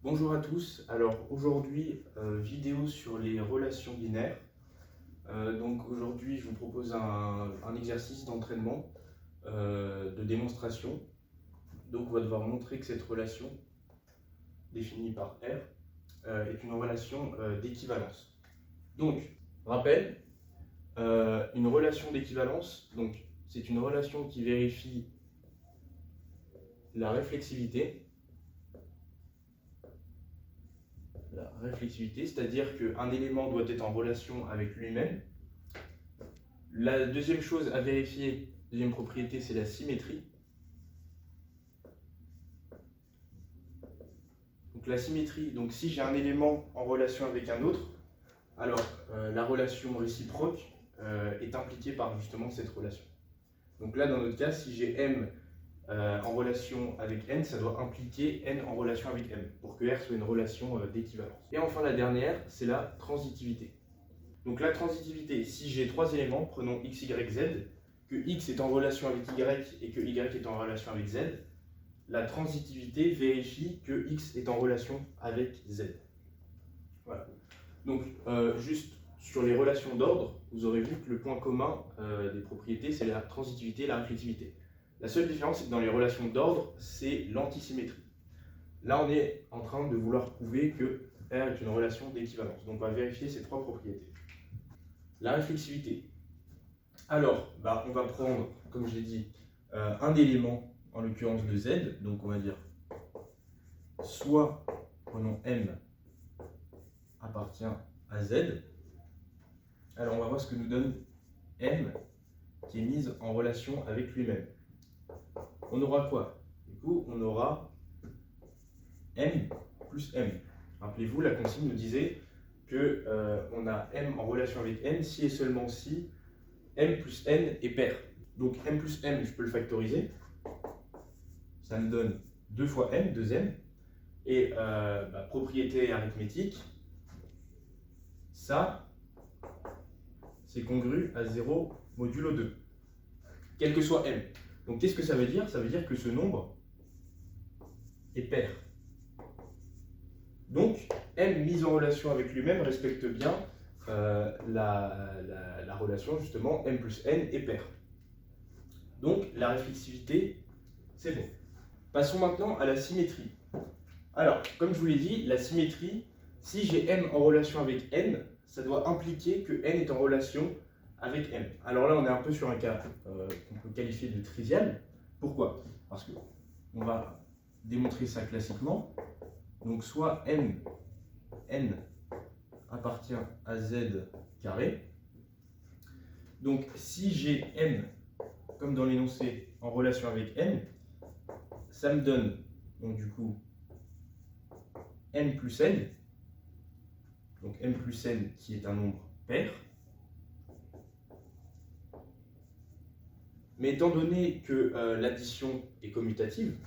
Bonjour à tous, alors aujourd'hui vidéo sur les relations binaires. Donc aujourd'hui je vous propose un exercice d'entraînement, de démonstration. Donc on va devoir montrer que cette relation, définie par R, est une relation d'équivalence. Donc, rappel, une relation d'équivalence, donc c'est une relation qui vérifie la réflexivité, c'est-à-dire qu'un élément doit être en relation avec lui-même. La deuxième chose à vérifier, deuxième propriété, c'est la symétrie. Donc la symétrie, donc si j'ai un élément en relation avec un autre, alors la relation réciproque est impliquée par justement cette relation. Donc là, dans notre cas, si j'ai M en relation avec N, ça doit impliquer N en relation avec M, pour que R soit une relation d'équivalence. Et enfin la dernière, c'est la transitivité. Donc la transitivité, si j'ai trois éléments, prenons x, y, z, que x est en relation avec y et que y est en relation avec z, la transitivité vérifie que x est en relation avec z. Voilà. Donc juste sur les relations d'ordre, vous aurez vu que le point commun des propriétés, c'est la transitivité et la réflexivité. La seule différence, c'est que dans les relations d'ordre, c'est l'antisymétrie. Là, on est en train de vouloir prouver que R est une relation d'équivalence. Donc on va vérifier ces trois propriétés. La réflexivité. Alors, on va prendre, comme je l'ai dit, un élément, en l'occurrence de Z. Donc on va dire, soit, prenons M appartient à Z. Alors on va voir ce que nous donne M qui est mise en relation avec lui-même. On aura quoi? Du coup, on aura M plus M. Rappelez-vous, la consigne nous disait que on a M en relation avec N si et seulement si M plus N est pair. Donc M plus M, je peux le factoriser. Ça me donne 2 fois M, 2M. Et propriété arithmétique, ça, c'est congru à 0 modulo 2, quel que soit M. Donc qu'est-ce que ça veut dire? Ça veut dire que ce nombre est pair. Donc M mise en relation avec lui-même respecte bien la relation justement M plus N est pair. Donc la réflexivité, c'est bon. Passons maintenant à la symétrie. Alors, comme je vous l'ai dit, la symétrie, si j'ai M en relation avec N, ça doit impliquer que N est en relation avec M. Alors là, on est un peu sur un cas qu'on peut qualifier de trivial. Pourquoi? Parce qu'on va démontrer ça classiquement. Donc soit N appartient à Z carré. Donc si j'ai M, comme dans l'énoncé, en relation avec N, ça me donne, donc du coup, N plus N, donc M plus N qui est un nombre pair. Mais étant donné que l'addition est commutative,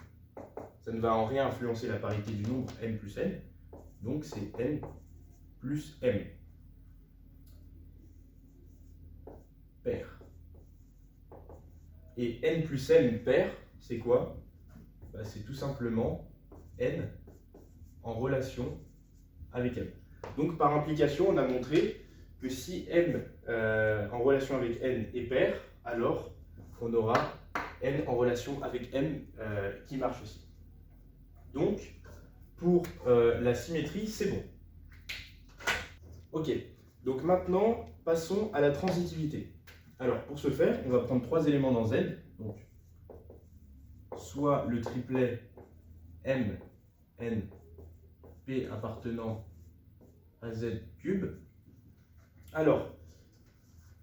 ça ne va en rien influencer la parité du nombre M plus N, donc c'est N plus M. Pair. Et N plus M pair, c'est quoi? C'est tout simplement N en relation avec M. Donc par implication, on a montré que si M en relation avec N est pair, alors on aura N en relation avec M qui marche aussi. Donc pour la symétrie, c'est bon. Ok, donc maintenant passons à la transitivité. Alors pour ce faire, on va prendre trois éléments dans Z, donc soit le triplet M, N, P appartenant à Z cube. Alors,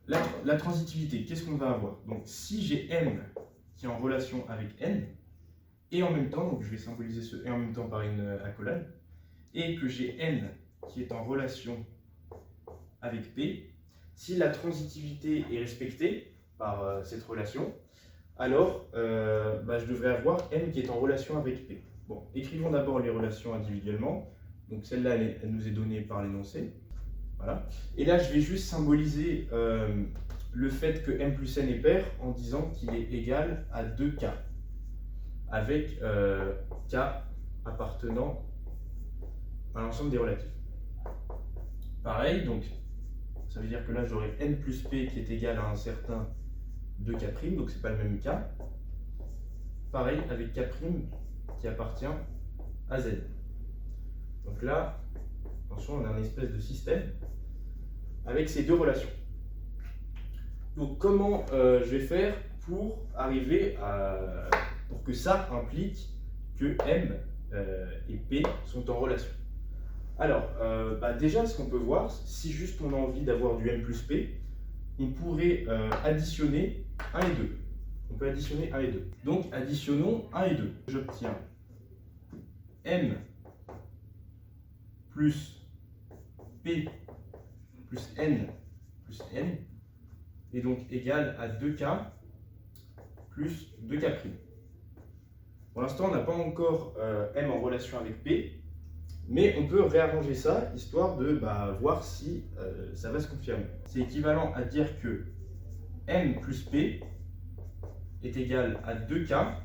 la transitivité, qu'est-ce qu'on va avoir? Donc si j'ai M qui est en relation avec N, et en même temps, donc je vais symboliser ce et en même temps par une accolade, et que j'ai N qui est en relation avec P, si la transitivité est respectée par cette relation, alors je devrais avoir M qui est en relation avec P. Bon, écrivons d'abord les relations individuellement. Donc celle-là, elle nous est donnée par l'énoncé. Voilà. Et là, je vais juste symboliser le fait que M plus N est pair en disant qu'il est égal à 2K, avec K appartenant à l'ensemble des relatifs. Pareil, donc ça veut dire que là j'aurai n plus p qui est égal à un certain 2k', donc c'est pas le même cas. Pareil avec k' qui appartient à z. Donc là, attention, on a un espèce de système avec ces deux relations. Donc comment je vais faire pour arriver à... pour que ça implique que m et p sont en relation? Alors, déjà, ce qu'on peut voir, si juste on a envie d'avoir du m plus p, on pourrait additionner 1 et 2. On peut additionner 1 et 2. Donc, additionnons 1 et 2. J'obtiens m plus p plus n est donc égal à 2k plus 2k'. Pour l'instant, on n'a pas encore m en relation avec p, mais on peut réarranger ça, histoire de voir si ça va se confirmer. C'est équivalent à dire que m plus p est égal à 2k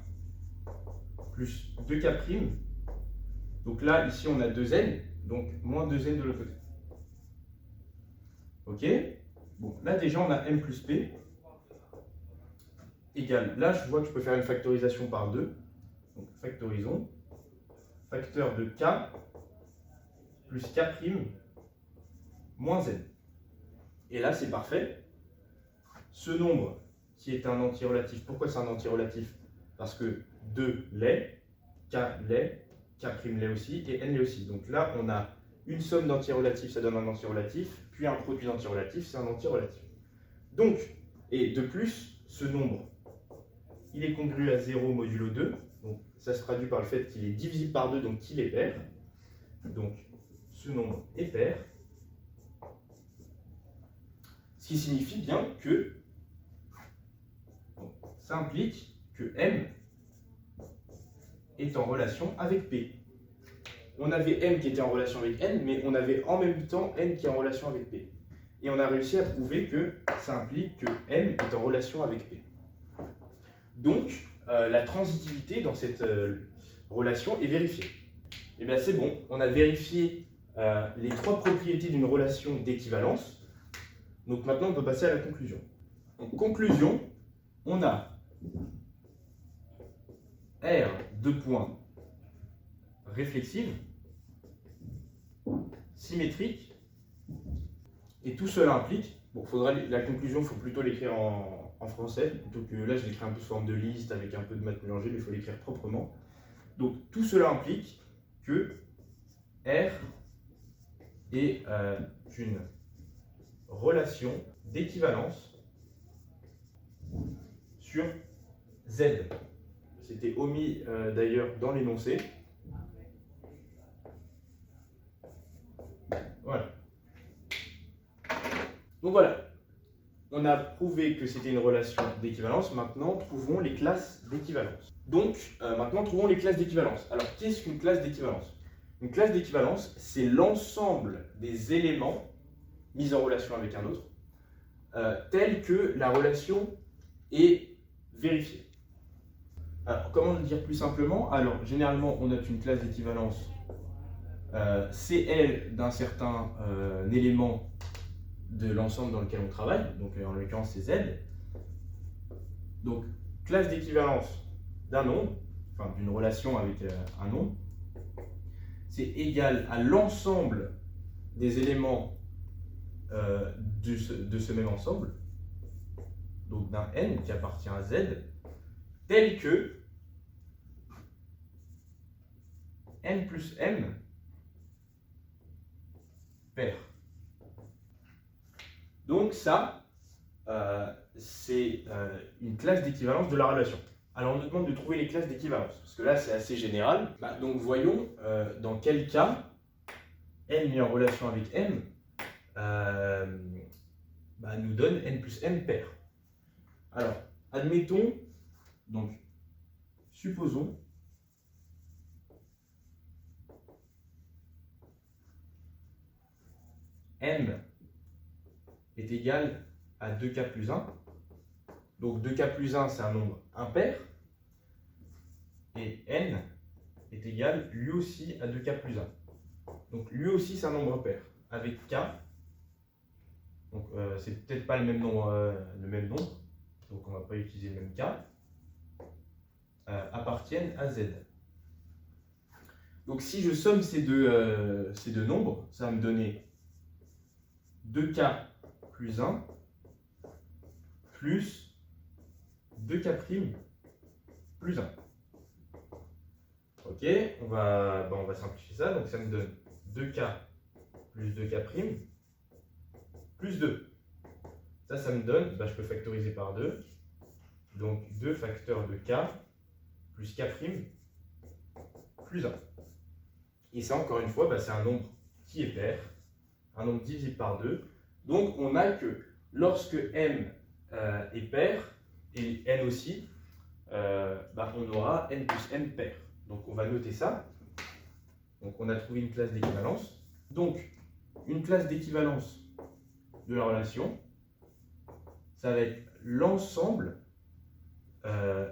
plus 2k'. Donc là, ici, on a 2n, donc moins 2n de l'autre côté. Ok? Bon, là déjà, on a m plus p égale, là, je vois que je peux faire une factorisation par 2. Donc, factorisons. Facteur de k plus k' moins n. Et là, c'est parfait. Ce nombre qui est un antirelatif, pourquoi c'est un antirelatif? Parce que 2 l'est, k l'est, k' l'est aussi, et n l'est aussi. Donc là, on a une somme d'antirelatifs, ça donne un antirelatif, puis un produit d'antirelatifs, c'est un antirelatif. Donc, et de plus, ce nombre, il est congru à 0 modulo 2, donc ça se traduit par le fait qu'il est divisible par 2, donc qu'il est pair. Donc, ce nombre est pair. Ce qui signifie bien que ça implique que M est en relation avec P. On avait M qui était en relation avec N, mais on avait en même temps N qui est en relation avec P. Et on a réussi à prouver que ça implique que M est en relation avec P. Donc, la transitivité dans cette relation est vérifiée. Et bien c'est bon, on a vérifié les trois propriétés d'une relation d'équivalence. Donc maintenant, on peut passer à la conclusion. En conclusion, on a R de points réflexive, symétrique, et tout cela implique, bon, la conclusion, il faut plutôt l'écrire en français, plutôt que là, je l'écris un peu sous forme de liste avec un peu de maths mélangées, mais il faut l'écrire proprement. Donc tout cela implique que R est une relation d'équivalence sur Z. C'était omis d'ailleurs dans l'énoncé. Voilà. Donc voilà, on a prouvé que c'était une relation d'équivalence. Maintenant, trouvons les classes d'équivalence. Donc, maintenant, trouvons les classes d'équivalence. Alors, qu'est-ce qu'une classe d'équivalence? Une classe d'équivalence, c'est l'ensemble des éléments mis en relation avec un autre, tels que la relation est vérifiée. Alors, comment le dire plus simplement? Alors, généralement, on note une classe d'équivalence CL d'un certain élément de l'ensemble dans lequel on travaille, donc en l'occurrence c'est Z. Donc, classe d'équivalence d'un nombre, enfin d'une relation avec un nombre, c'est égal à l'ensemble des éléments de ce même ensemble, donc d'un n qui appartient à Z, tel que n plus m pair. Donc ça, c'est une classe d'équivalence de la relation. Alors on nous demande de trouver les classes d'équivalence, parce que là c'est assez général. Donc voyons dans quel cas n mis en relation avec m nous donne n plus m pair. Alors, admettons, donc supposons m est égal à 2k plus 1. Donc 2k plus 1, c'est un nombre impair. Et n est égal lui aussi à 2k plus 1. Donc lui aussi c'est un nombre pair avec k. Donc c'est peut-être pas le même nombre, donc on va pas utiliser le même k. Appartiennent à z. Donc si je somme ces deux nombres, ça va me donner 2k plus 1 plus 2k' plus 1. Ok, on va simplifier ça, donc ça me donne 2k plus 2k' plus 2. Ça me donne, je peux factoriser par 2, donc 2 facteurs de k plus k' plus 1. Et ça, encore une fois, c'est un nombre qui est pair, un nombre divisible par 2. Donc on a que lorsque m est pair, et n aussi, on aura n plus m pair. Donc on va noter ça. Donc on a trouvé une classe d'équivalence. Donc une classe d'équivalence de la relation, ça va être l'ensemble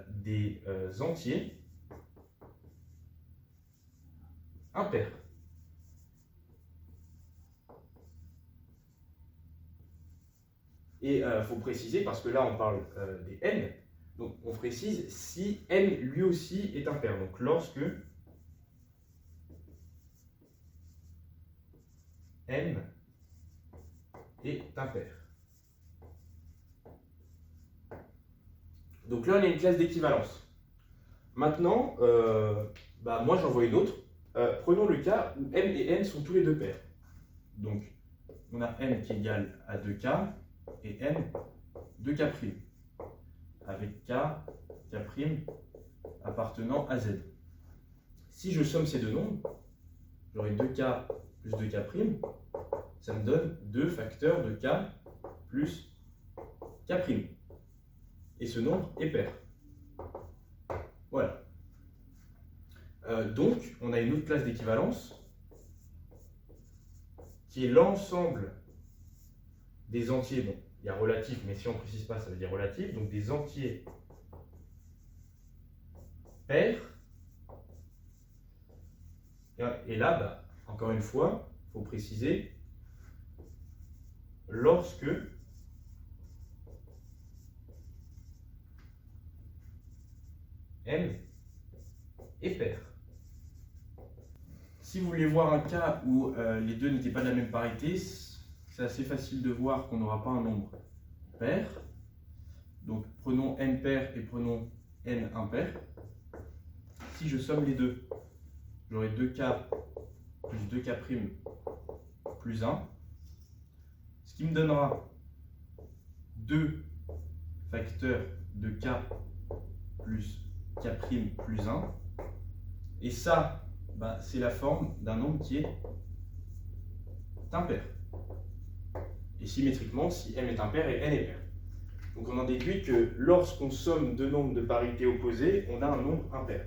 des entiers impairs. Et il faut préciser, parce que là on parle des n, donc on précise si n lui aussi est impair. Donc lorsque n est impair. Donc là on a une classe d'équivalence. Maintenant, moi j'en vois une autre. Prenons le cas où m et n sont tous les deux pairs. Donc on a n qui est égal à 2k et n 2k', avec k, k' appartenant à z. Si je somme ces deux nombres, j'aurai 2k plus 2k', ça me donne 2 facteurs de k plus k'. Et ce nombre est pair. Voilà. Donc, on a une autre classe d'équivalence qui est l'ensemble des entiers. Bon, il y a relatif, mais si on ne précise pas, ça veut dire relatif. Donc, des entiers pairs. Et là, encore une fois, il faut préciser, lorsque m est pair. Si vous voulez voir un cas où les deux n'étaient pas de la même parité, c'est assez facile de voir qu'on n'aura pas un nombre pair. Donc prenons n pair et prenons n impair. Si je somme les deux, j'aurai 2k plus 2k' plus 1, ce qui me donnera 2 facteurs de k plus k' plus 1. Et ça, c'est la forme d'un nombre qui est impair. Et symétriquement, si m est impair et n est pair. Donc on en déduit que lorsqu'on somme deux nombres de parité opposée, on a un nombre impair.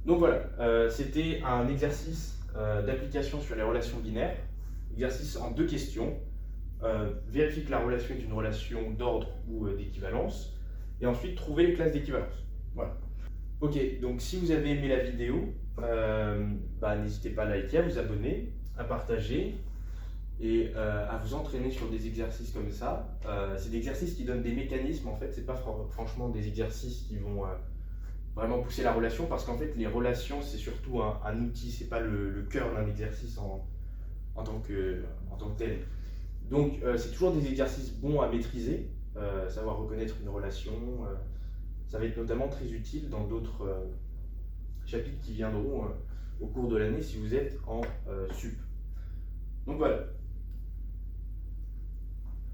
Donc voilà, c'était un exercice d'application sur les relations binaires. Exercice en 2 questions. Vérifier que la relation est une relation d'ordre ou d'équivalence. Et ensuite, trouver les classes d'équivalence. Voilà. Ok, donc si vous avez aimé la vidéo, n'hésitez pas à liker, à vous abonner, à partager et à vous entraîner sur des exercices comme ça. C'est des exercices qui donnent des mécanismes, en fait, c'est pas franchement des exercices qui vont vraiment pousser la relation, parce qu'en fait les relations c'est surtout un outil, c'est pas le cœur d'un exercice en tant que tel. Donc c'est toujours des exercices bons à maîtriser, savoir reconnaître une relation. Ça va être notamment très utile dans d'autres chapitres qui viendront au cours de l'année si vous êtes en sup. Donc voilà.